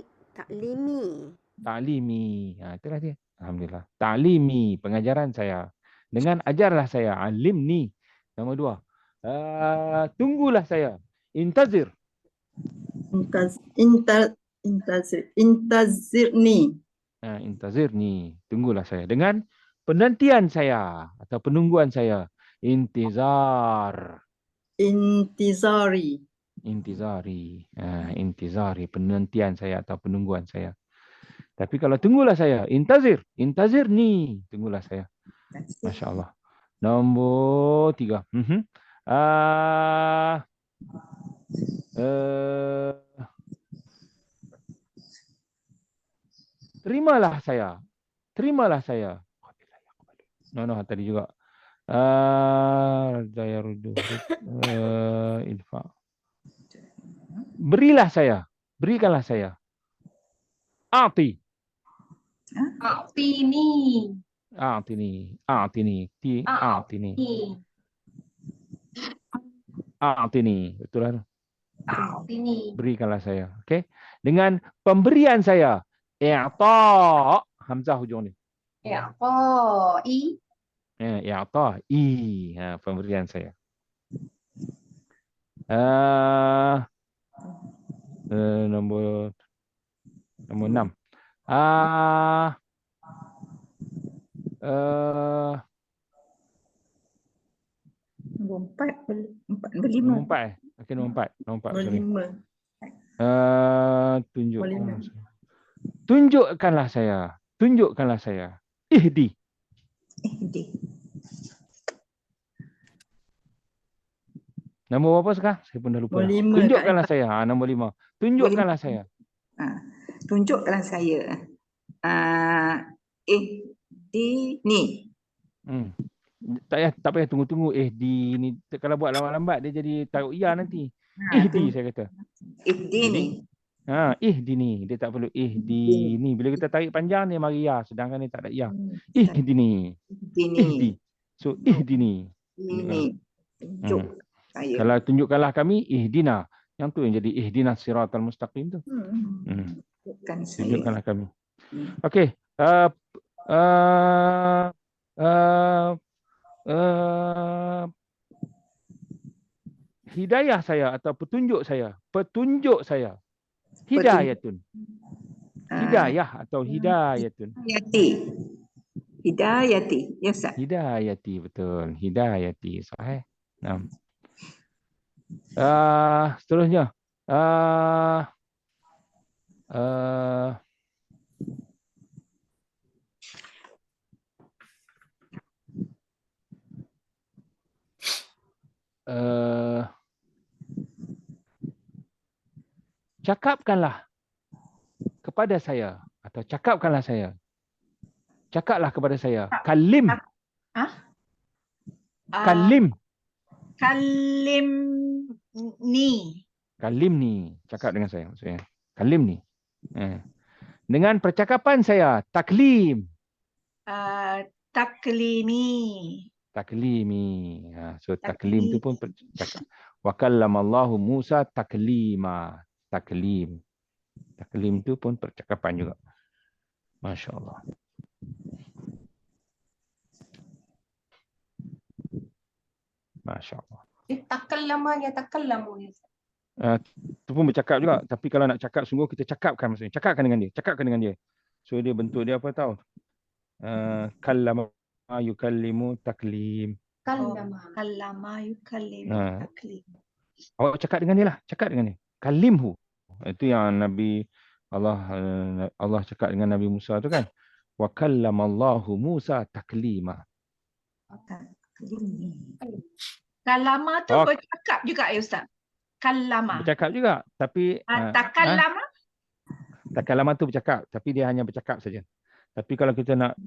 Ta'limi. Itulah dia. Alhamdulillah. Ta'limi. Pengajaran saya. Dengan ajarlah saya. Alimni. Nombor 2. Tunggulah saya. Intazir. Intazirni. Intazirni. Tunggulah saya. Dengan penantian saya. Atau penungguan saya. Intizar. Intizari. Intizari. Intizari. Penantian saya atau penungguan saya. Tapi kalau tunggulah saya. Intazir. Intazirni. Tunggulah saya. Masya Allah. Nombor 3. Terimalah saya. Terimalah saya. No, tadi juga. Infak. Berilah saya. Berikanlah saya. A'ti. A'tini. A'tini. A'tini. A'tini. A'tini. Betul lah. A'tini. Berikanlah saya. Okey. Dengan pemberian saya. I'ta. Hamzah hujung ni. I'ta'i. I'ta'i. Pemberian saya. Nombor 6. Nombor 4 Nombor 4 Okey, nombor 4. Nombor 4. Sorry. 5. Tunjuk. Boleh. Tunjukkanlah saya. Tunjukkanlah saya. Ihdi. Nombor berapa sekarang? Saya pun dah lupa. Nombor Dah. 5 Kak Tunjukkanlah Aifah. saya. Nombor 5. Nombor Tunjukkanlah 5. saya. Tunjukkan saya. Ihdini. Hmm. Tak payah tunggu-tunggu. Di ni kalau buat lambat-lambat dia jadi taruh ya nanti. Ihdi saya kata. Ihdini. Ihdini. Dia tak perlu ihdini. Bila kita tarik panjang dia mari ya. Sedangkan dia tak ada ya. Ihdini. Ihdini. Ihdi. So ihdini. Ini. Tunjuk saya. Kalau tunjukkanlah kami ihdina. Yang tu yang jadi ihdina siratal mustaqim tu. Tunjukkan saya. Tunjukkanlah kami. Hmm. Okey. Hidayah saya atau petunjuk saya. Petunjuk saya. Hidayatun. Hidayah atau hidayatun. Hidayati. Hidayati. Ya Ustaz. Hidayati, betul. Hidayati. Sahih. Nah. Seterusnya. Cakapkanlah kepada saya atau cakapkanlah saya. Cakaplah kepada saya. Kalim. Kalim. Kalim ni. Kalim ni. Cakap dengan saya maksudnya. Kalim ni. Dengan percakapan saya. Taklim. Taklimi. Taklimi. So taklim tu pun cakap. Wa kallamallahu Musa taklima. Taklim. Taklim tu pun percakapan juga. Masya Allah. Masya Allah. Takallama ya takallamu. Itu pun bercakap juga. Tapi kalau nak cakap sungguh kita cakapkan maksudnya. Cakapkan dengan dia. Cakapkan dengan dia. So dia bentuk dia apa tahu? Kallama yukallimu taklim. Kallama yukallimu taklim. Awak cakap dengan dia lah. Cakap dengan dia. Kalimhu. Itu yang Nabi Allah cakap dengan Nabi Musa tu kan. Wa kallamallahu Musa taklima. Kalama tu bercakap juga ya Ustaz. Kalama. Bercakap juga. Tapi Takallama. Takallama tu bercakap. Tapi dia hanya bercakap saja. Tapi kalau kita nak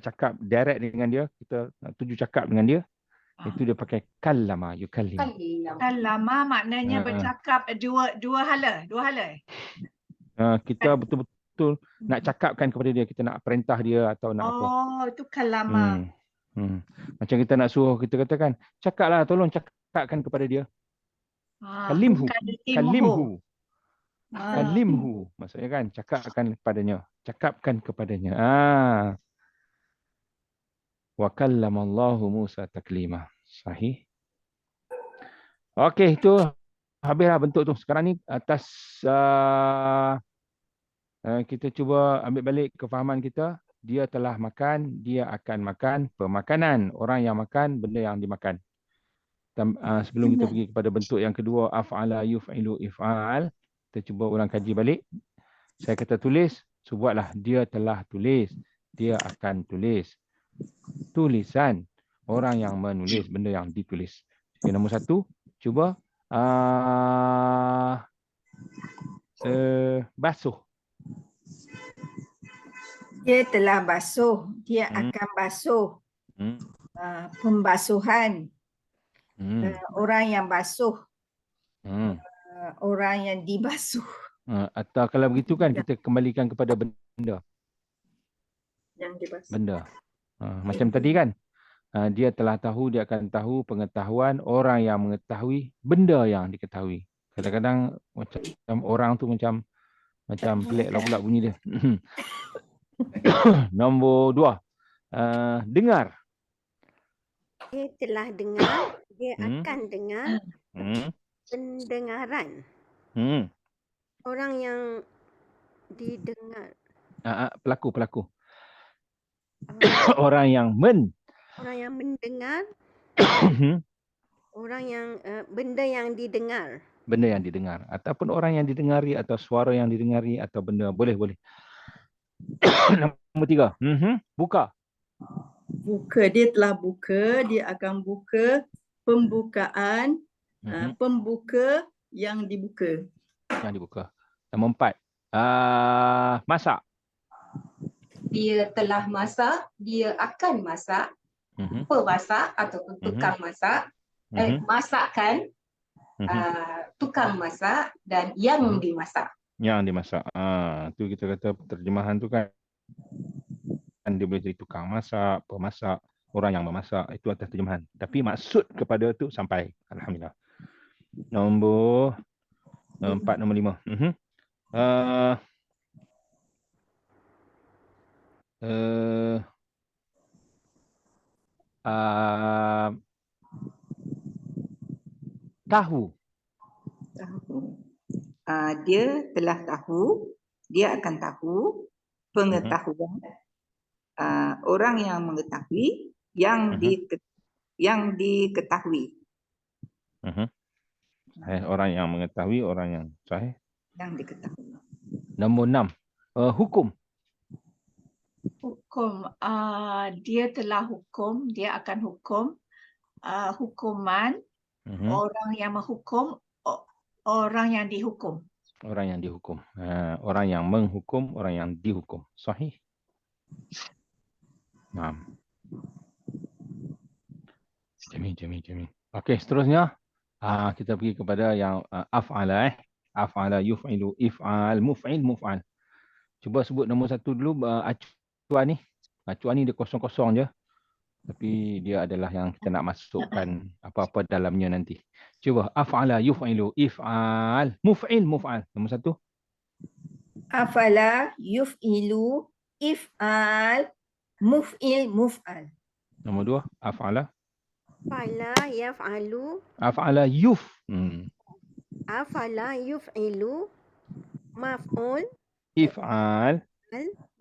cakap direct dengan dia, kita nak tuju cakap dengan dia, itu dia pakai kallama yukallim. Kallama maknanya bercakap dua hala. Kita betul-betul nak cakapkan kepada dia, kita nak perintah dia atau nak apa. Oh, itu kallama. Macam kita nak suruh, kita katakan, cakaplah, tolong cakapkan kepada dia. Kalimhu. Kalimhu. Kalimhu. Maksudnya kan, cakapkan kepadanya. Cakapkan kepadanya. Wa kallamallahu Musa taklima. Sahih. Okey, itu habislah bentuk tu. Sekarang ni atas kita cuba ambil balik kefahaman kita. Dia telah makan, dia akan makan pemakanan. Orang yang makan, benda yang dimakan. Sebelum kita pergi kepada bentuk yang kedua, af'ala yuf'ilu if'al, kita cuba ulang kaji balik. Saya kata tulis, so buatlah. Dia telah tulis, dia akan tulis. Tulisan, orang yang menulis, benda yang ditulis. Okay, nombor 1, cuba basuh. Dia telah basuh, dia akan basuh. Pembasuhan. Orang yang basuh. Orang yang dibasuh. Atau kalau begitu kan kita kembalikan kepada benda. Yang dibasuh. Benda. Macam tadi kan. Dia telah tahu, dia akan tahu, pengetahuan, orang yang mengetahui, benda yang diketahui. Kadang-kadang macam orang tu macam pelik lah pula bunyi dia. Nombor 2. Dengar. Dia telah dengar, dia akan dengar. Pendengaran. Orang yang didengar. Pelaku. Orang yang mendengar. Orang yang benda yang didengar. Benda yang didengar. Ataupun orang yang didengari atau suara yang didengari atau benda. Boleh. Nombor 3. Buka. Buka, dia telah buka, dia akan buka pembukaan, pembuka yang dibuka. Yang dibuka. Nombor 4. Masak. Dia telah masak, dia akan masak, pemasak ataupun tukang masak, masakan, tukang masak dan yang dimasak. Yang dimasak. Tu kita kata terjemahan tu kan dia boleh jadi tukang masak, pemasak, orang yang memasak. Itu atas terjemahan. Tapi maksud kepada tu sampai. Alhamdulillah. Nombor 4, nombor 5. Tahu. Tahu. Dia telah tahu, dia akan tahu, pengetahuan. Orang yang mengetahui, yang diketahui. Orang yang mengetahui, orang yang sahih. Yang diketahui. Nombor 6. Hukum. Hukum. Dia telah hukum, dia akan hukum. Hukuman. Orang yang menghukum, orang yang dihukum. Orang yang dihukum. Orang yang menghukum, orang yang dihukum. Sahih. Jamil. Okey, seterusnya kita pergi kepada yang af'ala. Af'ala, yuf'ilu, if'al, muf'il, muf'al. Cuba sebut nombor 1 dulu, acuan ni. Acuan ni dia kosong-kosong je. Tapi dia adalah yang kita nak masukkan apa-apa dalamnya nanti. Cuba, af'ala, yuf'ilu, if'al, muf'il, muf'al. Nombor 1. Afala, yuf'ilu, if'al, muf'il, muf'al. Nombor 2, af'ala. Fala yaf'alu. Af'ala, yuf. Afala yuf'ilu. Maf'ul. If'al.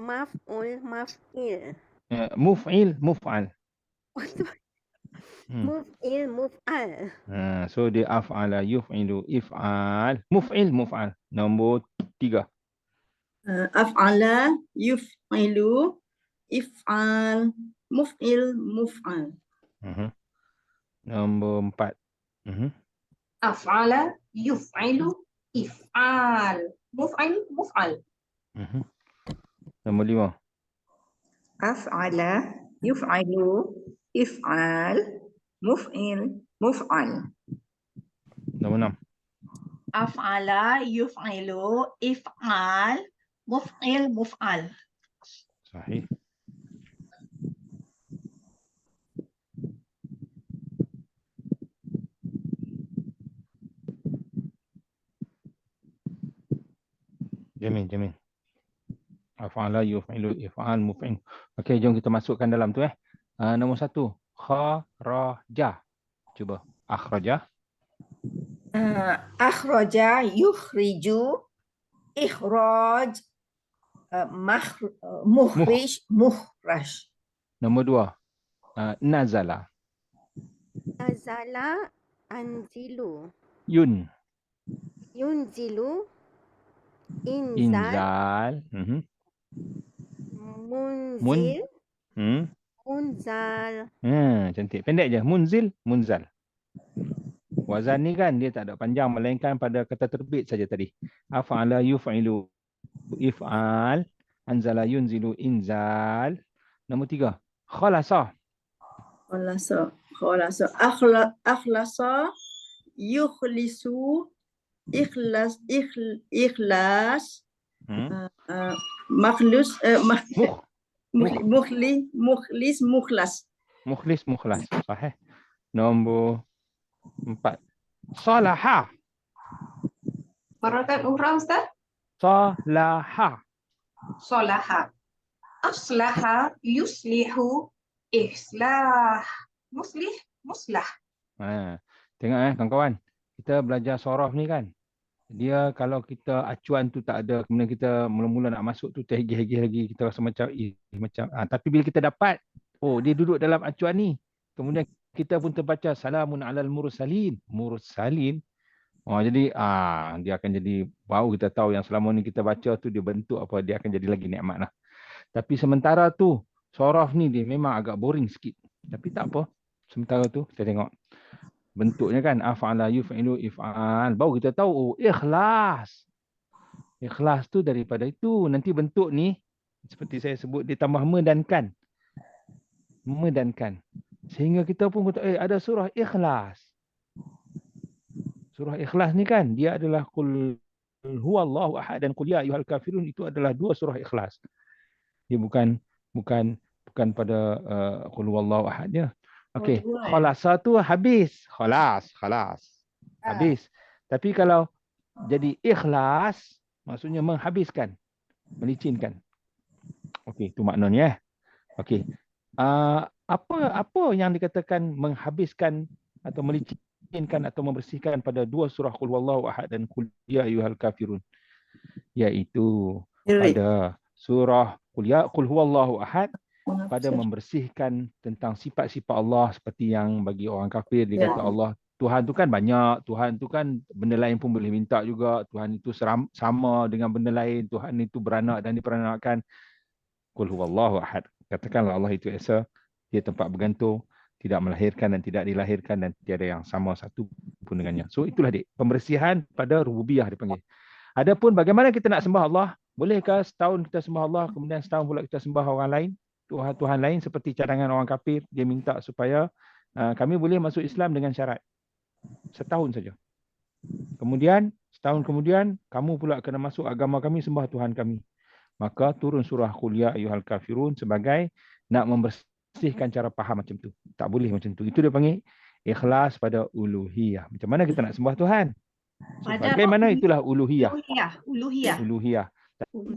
Maf'ul, maf'il. Muf'il, muf'al. Muf'il, muf'al. So dia af'ala, yuf'ilu, if'al, muf'il, muf'al. Nombor 3. Af'ala, yuf'ilu, if'al, muf'il, muf'al. Nombor 4. Af'ala, yuf'ilu, if'al, muf'il, muf'al. Nombor 5. Af'ala, yuf'ilu, if'al, muf'il, muf'al. Nombor 6. Af'ala, yuf'ilu, if'al, muf'il, muf'al. Sahih. Jamil. Af'ala, yuf'ilu, if'al, muf'il. Okey, jom kita masukkan dalam tu. Nombor 1. Kharaja. Cuba. Akhraja. Akhraja, yukhriju, ikhraj, mukhrij, mukhraj. Nombor 2. Nazala. Nazala anzilu. Yunzilu. Inzal. Munzil. Munzal. Cantik. Pendek je. Munzil, munzal. Wazan ni kan dia tak ada panjang melainkan pada kata terbit saja tadi. Af'ala, yuf'ilu, if'al, anzala, yunzilu, inzal. Nombor 3. Khalasa. Khalasa. Akhlasa, yukhlisu, ikhlas, makhlus, mukhlis, mukhlas. Mukhlis, mukhlas. Sahih. Nombor 4. Salaha. Maratan ukhra, Ustaz. Salaha. Salaha. Aslaha, yuslihu, islah. Muslih, muslah. Tengok kawan-kawan. Kita belajar sorof ni kan. Dia kalau kita acuan tu tak ada, kemudian kita mula-mula nak masuk tu terhegi-hegi lagi, kita rasa macam tapi bila kita dapat, dia duduk dalam acuan ni. Kemudian kita pun terbaca salamun alal mursalin. Mursalin. Jadi dia akan jadi baru kita tahu yang selama ni kita baca tu dia bentuk apa, dia akan jadi lagi nikmat lah. Tapi sementara tu sorof ni dia memang agak boring sikit. Tapi tak apa. Sementara tu kita tengok. bentuknya kan, af'ala yuf'ilu if'al. Baru kita tahu, oh, ikhlas. Ikhlas tu daripada itu. Nanti bentuk ni, seperti saya sebut, ditambah me dan kan. Me dan kan. Sehingga kita pun kata, ada surah ikhlas. Surah ikhlas ni kan, dia adalah qul huwallahu ahad dan qul ya ayyuhal kafirun, itu adalah dua surah ikhlas. Dia bukan pada qul huwallahu ahad dia. Okey, dua, khalasa tu habis. Khalas. Habis. Tapi kalau jadi ikhlas, maksudnya menghabiskan, melicinkan. Okey, itu maknanya. Okey. Apa yang dikatakan menghabiskan atau melicinkan atau membersihkan pada dua surah qul huwallahu ahad dan qul ya ayyuhal kafirun? Iaitu pada surah qul huwallahu ahad, pada membersihkan tentang sifat-sifat Allah, seperti yang bagi orang kafir dia kata Allah Tuhan tu kan banyak, Tuhan tu kan benda lain pun boleh minta juga, Tuhan itu sama dengan benda lain, Tuhan itu beranak dan diperanakkan. Qul huwallahu ahad, katakanlah Allah itu esa, dia tempat bergantung, tidak melahirkan dan tidak dilahirkan, dan tiada yang sama satu pun dengannya. So itulah dia pembersihan pada rububiyah dipanggil. Adapun bagaimana kita nak sembah Allah? Bolehkah setahun kita sembah Allah, kemudian setahun pula kita sembah orang lain, Tuhan lain, seperti cadangan orang kafir? Dia minta supaya kami boleh masuk Islam dengan syarat setahun saja. Kemudian setahun kemudian kamu pula kena masuk agama kami, sembah Tuhan kami. Maka turun surah qul ya ayyuhal kafirun sebagai nak membersihkan cara faham macam tu. Tak boleh macam tu. Itu dia panggil ikhlas pada uluhiyah. Macam mana kita nak sembah Tuhan? Bagaimana itulah uluhiyah. Uluhiyah.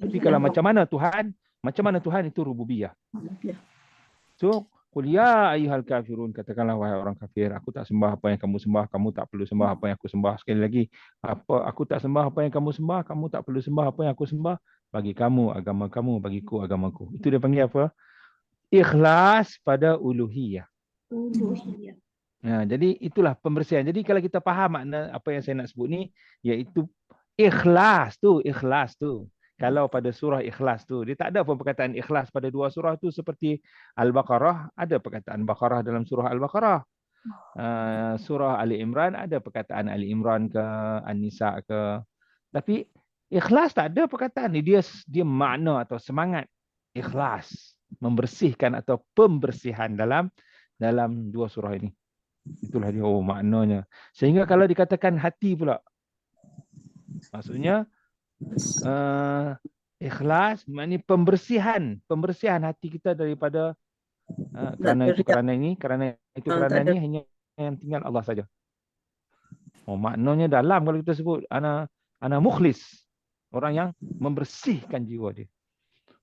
Tapi kalau macam mana Tuhan itu rububiyah. So, qul ya ayyuhal kafirun, katakanlah wahai orang kafir, aku tak sembah apa yang kamu sembah, kamu tak perlu sembah apa yang aku sembah. Sekali lagi, aku tak sembah apa yang kamu sembah, kamu tak perlu sembah apa yang aku sembah. Bagi kamu agama kamu, bagiku agamaku. Itu dia panggil apa? Ikhlas pada uluhiyah. Jadi itulah pembersihan. Jadi kalau kita faham makna apa yang saya nak sebut ni, iaitu ikhlas tu. Kalau pada surah ikhlas tu, dia tak ada pun perkataan ikhlas pada dua surah tu, seperti Al-Baqarah, ada perkataan Baqarah dalam surah Al-Baqarah. Surah Ali Imran, ada perkataan Ali Imran ke, An-Nisa ke. Tapi ikhlas tak ada perkataan ni. Dia makna atau semangat ikhlas, membersihkan atau pembersihan dalam dua surah ini. Itulah dia maknanya. Sehingga kalau dikatakan hati pula, maksudnya ikhlas maknanya pembersihan hati kita daripada kerana ini hanya yang tinggal Allah saja. Maknanya dalam kalau kita sebut ana mukhlis, orang yang membersihkan jiwa dia.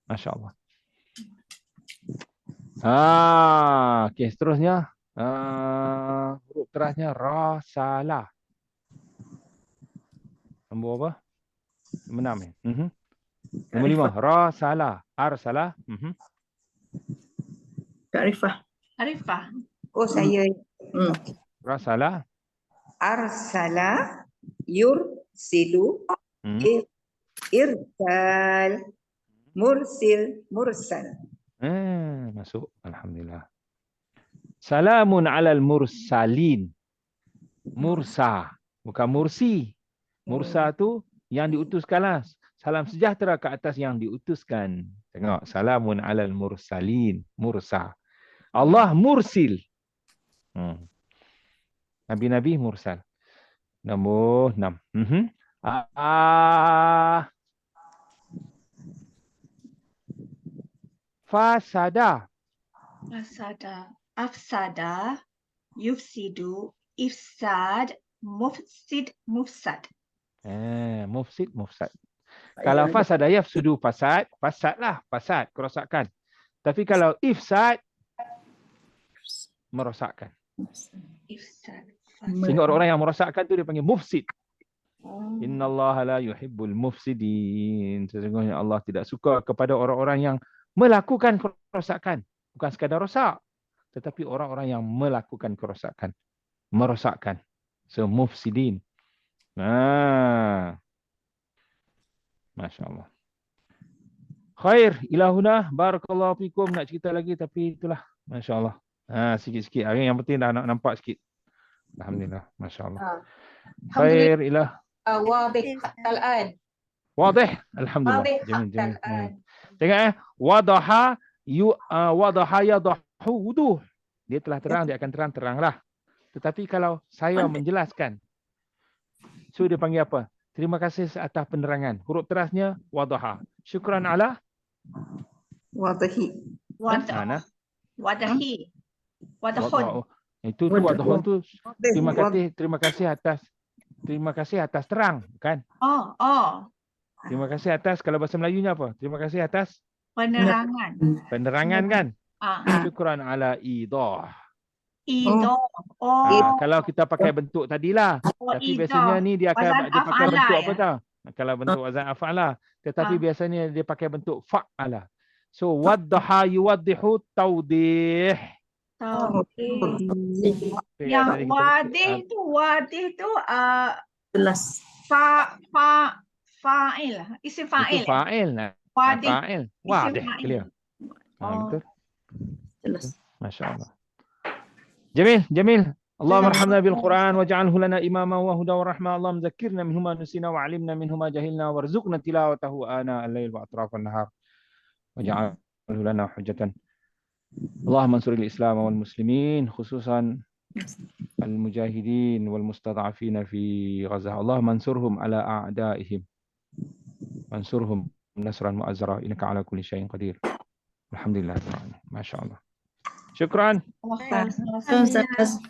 Masya-Allah. Okey, seterusnya huruf terasnya ra salah. Nombor apa? Nombor 6 Nombor 5, ra salah, arsalah. Arifah. Oh, saya. Ra salah. Arsala yursilu irsal mursil mursal. Masuk. Alhamdulillah. Salamun alal mursalin. Mursa, bukan mursi. Mursa tu yang diutuskanlah. Salam sejahtera ke atas yang diutuskan. Tengok, salamun alal mursalin. Mursa. Allah mursil. Nabi-nabi mursal. Nombor 6. Fasada. Afsada, yufsidu, ifsad, mufsid, mufsad. Mufsad. Kalau fasada yafsudu fasad, fasad, kerosakan. Tapi kalau ifsad, merosakkan. Sehingga orang-orang yang merosakkan tu dia panggil mufsid. Innallaha la yuhibbul mufsidin. Sesungguhnya Allah tidak suka kepada orang-orang yang melakukan kerosakan. Bukan sekadar rosak, tetapi orang-orang yang melakukan kerosakan, merosakkan. So mufsidin. Masya-Allah. Khair, ilahuna, barakallahu fikum. Nak cerita lagi tapi itulah, masya-Allah. Sikit-sikit. Hari yang penting dah nak nampak sikit. Alhamdulillah. Masya Allah. Alhamdulillah. Khair ilah. واضح حتى الآن. Wadih. Alhamdulillah. واضح Jamil, حتى jamil. الآن. Tengok wadaha wadaha yadahu wuduh. Dia telah terang, dia akan terang-teranglah. Tetapi kalau saya menjelaskan, so dia panggil apa? Terima kasih atas penerangan. Huruf terasnya wadaha. Syukran ala Wadahi. mana? Wadahi. Wadahun. Itu tu wadahun tu terima kasih atas terang, kan? Oh. Terima kasih atas, kalau bahasa Melayunya apa? Terima kasih atas Penerangan. penerangan, kan? Ah. Syukran ala idah. Ido. Oh. Kalau kita pakai bentuk tadilah. Tapi biasanya ni dia akan Wazan dia pakai af'ala bentuk ya? apa tau? Kalau bentuk wazan af'ala. Tetapi biasanya dia pakai bentuk fa'ala. So waddaha yuwaddihu tawdih. Yang wadih tu Jelas. fa'il. Isim fa'il. Itu fa'il. Wadih. Fa'il. Wadih. fa'il. Clear. Oh. Betul. Jelas. Masya Allah. Jamil. اللهم ارحمنا بالقرآن واجعله لنا إماما وهدى ورحمة. اللهم ذكرنا منه ما نسينا وعلمنا منه ما جهلنا وارزقنا تلاوته آناء الليل وأطراف النهار واجعله لنا حجة. اللهم انصر الإسلام والمسلمين خصوصا المجاهدين والمستضعفين في غزة. اللهم انصرهم على أعدائهم وانصرهم نصرا مؤزرا إنك على كل شيء قدير. الحمد لله. ما شاء الله. شكرا. Ustaz.